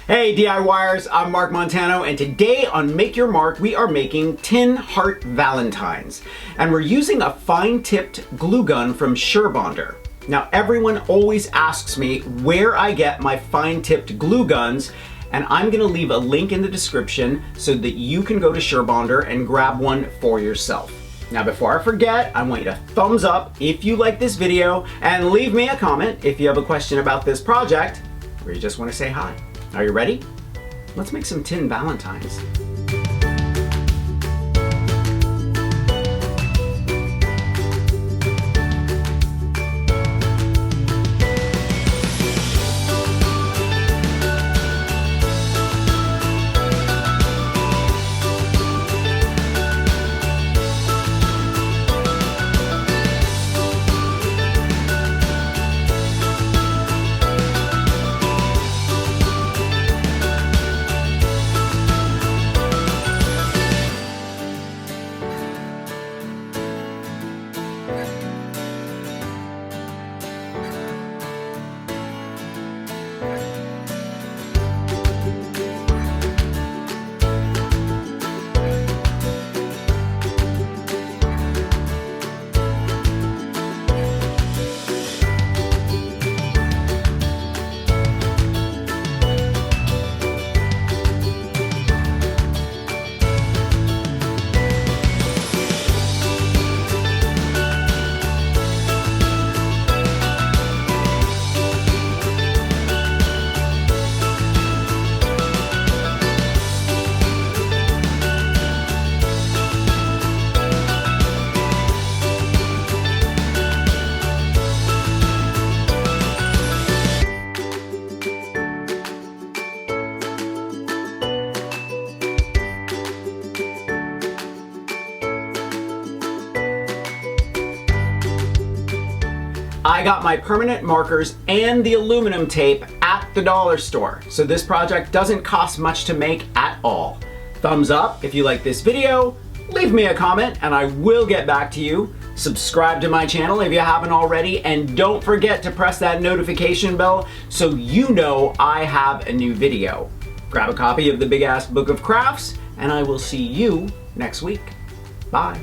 Hey DIYers, I'm Mark Montano, and today on Make Your Mark we are making tin heart Valentines. And we're using a fine-tipped glue gun from SureBonder. Now everyone always asks me where I get my fine-tipped glue guns, and I'm gonna leave a link in the description so that you can go to SureBonder and grab one for yourself. Now before I forget, I want you to thumbs up if you like this video and leave me a comment if you have a question about this project or you just want to say hi. Are you ready? Let's make some tin Valentines. I got my permanent markers and the aluminum tape at the dollar store, so this project doesn't cost much to make at all. Thumbs up if you like this video, leave me a comment and I will get back to you. Subscribe to my channel if you haven't already, and don't forget to press that notification bell so you know I have a new video. Grab a copy of the Big Ass Book of Crafts and I will see you next week. Bye.